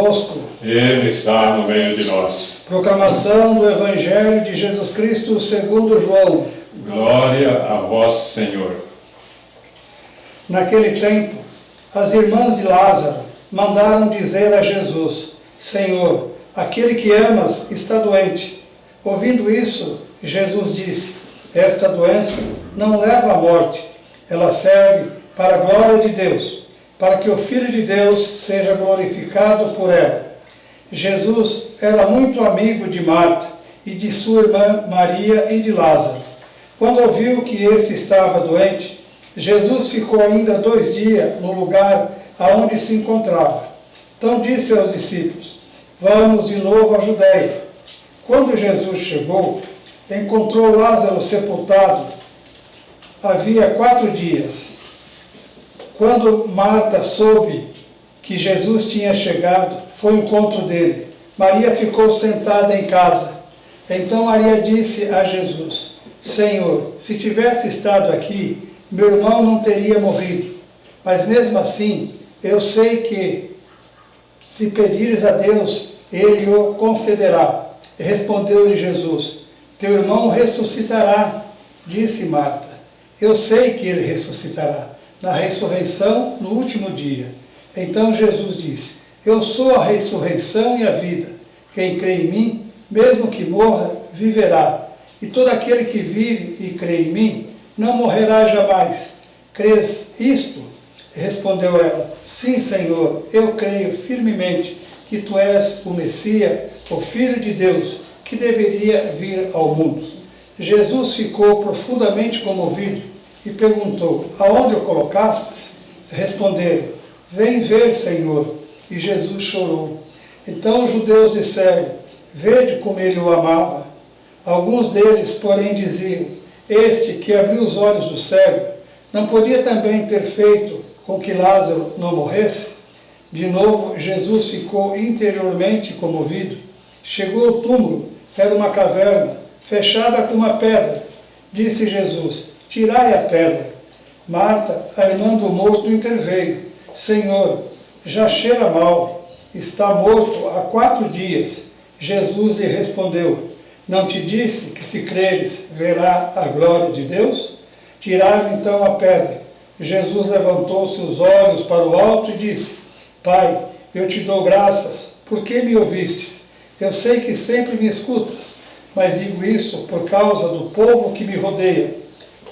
conosco. Ele está no meio de nós. Proclamação do Evangelho de Jesus Cristo segundo João. Glória a vós, Senhor. Naquele tempo, as irmãs de Lázaro mandaram dizer a Jesus: Senhor, aquele que amas está doente. Ouvindo isso, Jesus disse: esta doença não leva à morte, ela serve para a glória de Deus, para que o Filho de Deus seja glorificado por ela. Jesus era muito amigo de Marta e de sua irmã Maria e de Lázaro. Quando ouviu que este estava doente, Jesus ficou ainda 2 dias no lugar aonde se encontrava. Então disse aos discípulos: vamos de novo à Judéia. Quando Jesus chegou, encontrou Lázaro sepultado. Havia 4 dias. Quando Marta soube que Jesus tinha chegado, foi ao encontro dele. Maria ficou sentada em casa. Então Maria disse a Jesus: Senhor, se tivesse estado aqui, meu irmão não teria morrido. Mas mesmo assim, eu sei que, se pedires a Deus, Ele o concederá. E respondeu-lhe Jesus: teu irmão ressuscitará. Disse Marta: eu sei que ele ressuscitará na ressurreição no último dia. Então Jesus disse: eu sou a ressurreição e a vida. Quem crê em mim, mesmo que morra, viverá. E todo aquele que vive e crê em mim, não morrerá jamais. Crês isto? Respondeu ela: sim, Senhor, eu creio firmemente que tu és o Messias, o Filho de Deus, que deveria vir ao mundo. Jesus ficou profundamente comovido e perguntou: aonde o colocastes? Responderam: vem ver, Senhor. E Jesus chorou. Então os judeus disseram: vede como ele o amava. Alguns deles, porém, diziam: este que abriu os olhos do cego, não podia também ter feito com que Lázaro não morresse? De novo, Jesus ficou interiormente comovido. Chegou ao túmulo, era uma caverna, fechada com uma pedra. Disse Jesus: tirai a pedra. Marta, a irmã do morto, interveio: Senhor, já cheira mal, está morto há 4 dias. Jesus lhe respondeu: não te disse que se creres, verá a glória de Deus? Tiraram então a pedra. Jesus levantou seus olhos para o alto e disse: Pai, eu te dou graças, porque me ouviste. Eu sei que sempre me escutas, mas digo isso por causa do povo que me rodeia,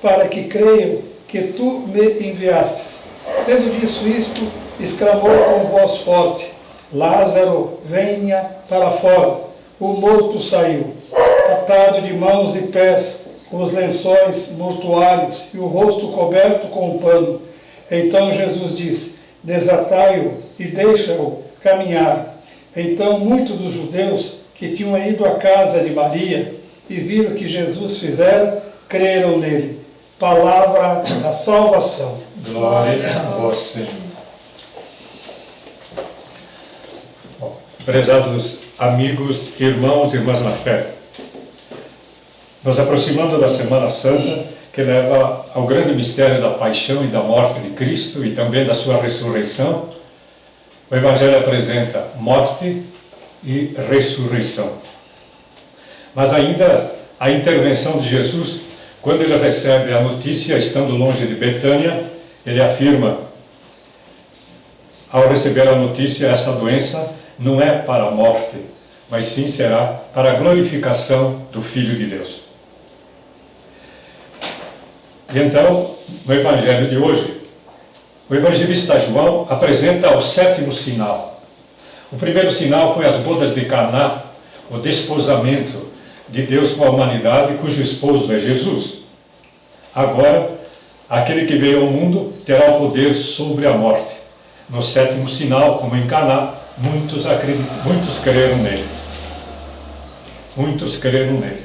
para que creiam que tu me enviastes. Tendo dito isto, exclamou com voz forte: Lázaro, venha para fora. O morto saiu, atado de mãos e pés, com os lençóis mortuários e o rosto coberto com um pano. Então Jesus disse: desatai-o e deixa-o caminhar. Então muitos dos judeus que tinham ido à casa de Maria e viram o que Jesus fizera, creram nele. Palavra da salvação. Glória a vós, Senhor. Prezados amigos, irmãos e irmãs na fé, nos aproximando da Semana Santa, que leva ao grande mistério da paixão e da morte de Cristo e também da sua ressurreição, o Evangelho apresenta morte e ressurreição. Mas ainda a intervenção de Jesus, quando ele recebe a notícia, estando longe de Betânia, ele afirma, ao receber a notícia, essa doença não é para a morte, mas sim será para a glorificação do Filho de Deus. E então, no Evangelho de hoje, o evangelista João apresenta o 7º sinal. O primeiro sinal foi as bodas de Caná, o desposamento de Deus com a humanidade, cujo esposo é Jesus. Agora, aquele que veio ao mundo terá o poder sobre a morte. No 7º sinal, como em Caná, muitos creram nele. Muitos creram nele.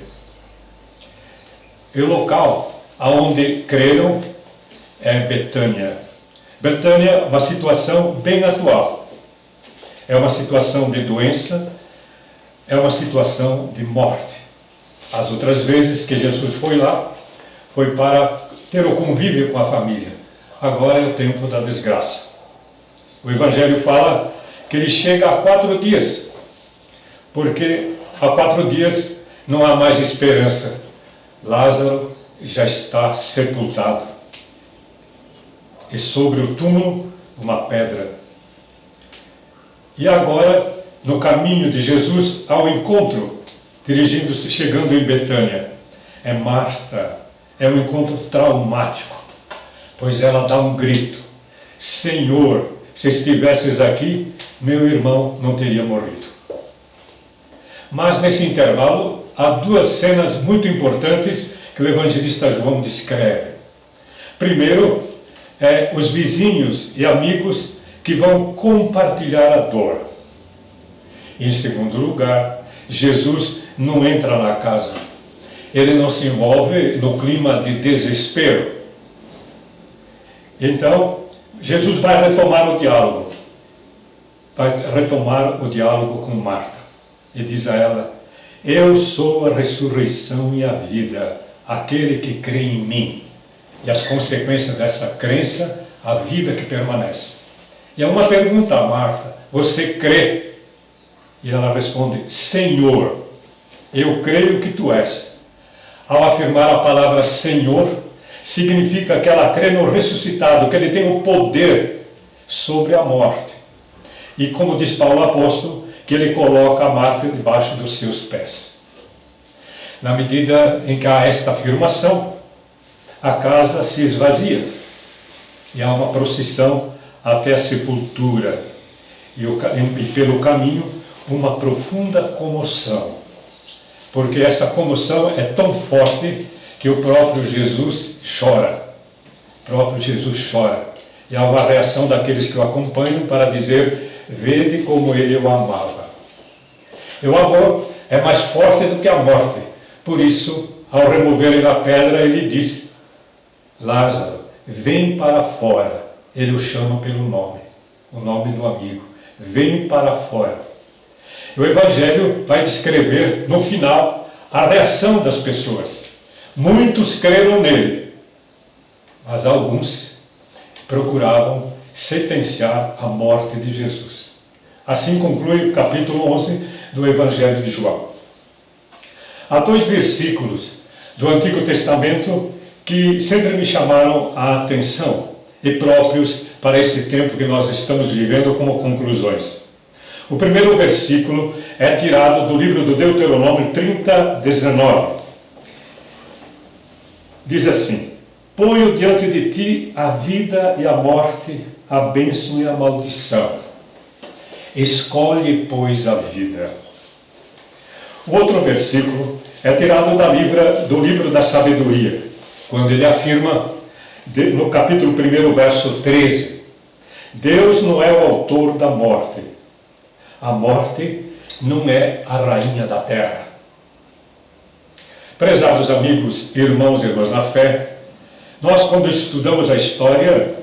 E o local aonde creram é Betânia. Betânia é uma situação bem atual. É uma situação de doença, é uma situação de morte. As outras vezes que Jesus foi lá, foi para ter o convívio com a família. Agora é o tempo da desgraça. O Evangelho fala que ele chega há 4 dias, porque há 4 dias não há mais esperança. Lázaro já está sepultado. E sobre o túmulo, uma pedra. E agora, no caminho de Jesus ao encontro, dirigindo-se, chegando em Betânia, é Marta. É um encontro traumático, pois ela dá um grito: Senhor, se estivesses aqui, meu irmão não teria morrido. Mas nesse intervalo, há 2 cenas muito importantes que o evangelista João descreve. Primeiro, os vizinhos e amigos que vão compartilhar a dor. Em segundo lugar, Jesus não entra na casa. Ele não se envolve no clima de desespero. Então, Jesus vai retomar o diálogo. Vai retomar o diálogo com Marta. E diz a ela: eu sou a ressurreição e a vida. Aquele que crê em mim. E as consequências dessa crença, a vida que permanece. E é uma pergunta a Marta: você crê? E ela responde: Senhor, eu creio que tu és. Ao afirmar a palavra Senhor, significa que ela crê no ressuscitado, que ele tem o poder sobre a morte. E como diz Paulo apóstolo, que ele coloca a Marta debaixo dos seus pés. Na medida em que há esta afirmação, a casa se esvazia e há uma procissão até a sepultura. E pelo caminho, uma profunda comoção. Porque essa comoção é tão forte que o próprio Jesus chora. O próprio Jesus chora. E há uma reação daqueles que o acompanham para dizer: vede como ele o amava. E o amor é mais forte do que a morte. Por isso, ao removerem a pedra, ele diz: Lázaro, vem para fora. Ele o chama pelo nome, o nome do amigo. Vem para fora. O Evangelho vai descrever, no final, a reação das pessoas. Muitos creram nele, mas alguns procuravam sentenciar a morte de Jesus. Assim conclui o capítulo 11 do Evangelho de João. Há 2 versículos do Antigo Testamento que sempre me chamaram a atenção e próprios para esse tempo que nós estamos vivendo como conclusões. O primeiro versículo é tirado do livro do Deuteronômio 30, 19. Diz assim: ponho diante de ti a vida e a morte, a bênção e a maldição. Escolhe, pois, a vida. O outro versículo é tirado do livro da sabedoria, quando ele afirma, no capítulo 1, verso 13, Deus não é o autor da morte. A morte não é a rainha da terra. Prezados amigos, irmãos e irmãs na fé, nós, quando estudamos a história,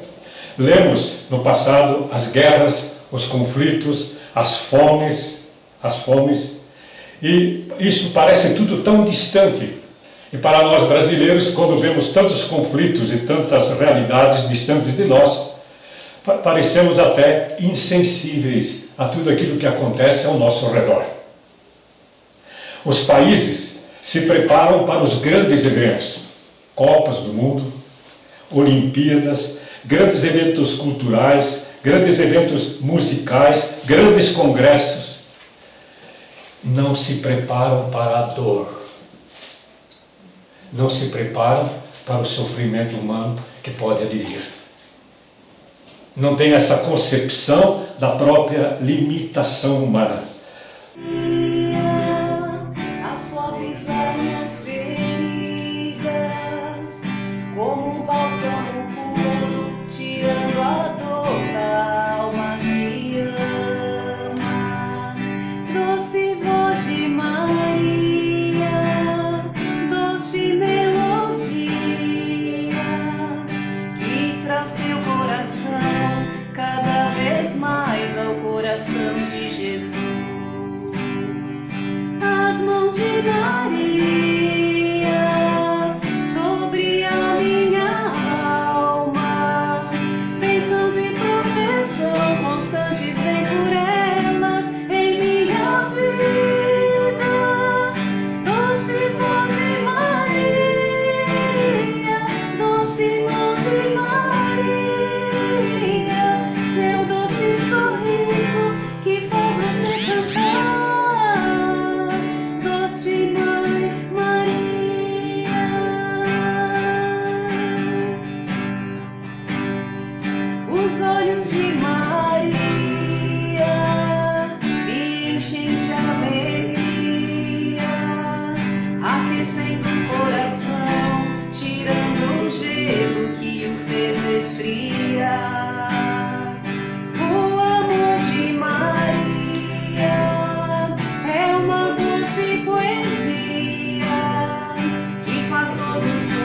lemos no passado as guerras, os conflitos, as fomes, e isso parece tudo tão distante. E para nós brasileiros, quando vemos tantos conflitos e tantas realidades distantes de nós, parecemos até insensíveis a tudo aquilo que acontece ao nosso redor. Os países se preparam para os grandes eventos, Copas do Mundo, Olimpíadas, grandes eventos culturais, grandes eventos musicais, grandes congressos. Não se preparam para a dor. Não se preparam para o sofrimento humano que pode advir. Não tem essa concepção da própria limitação humana. A suavizar minhas feridas, como um bálsamo puro, tirando a dor da alma que ama. Doce voz de Maria, doce melodia, que traz seu coração cada vez mais ao coração de Jesus. do céu.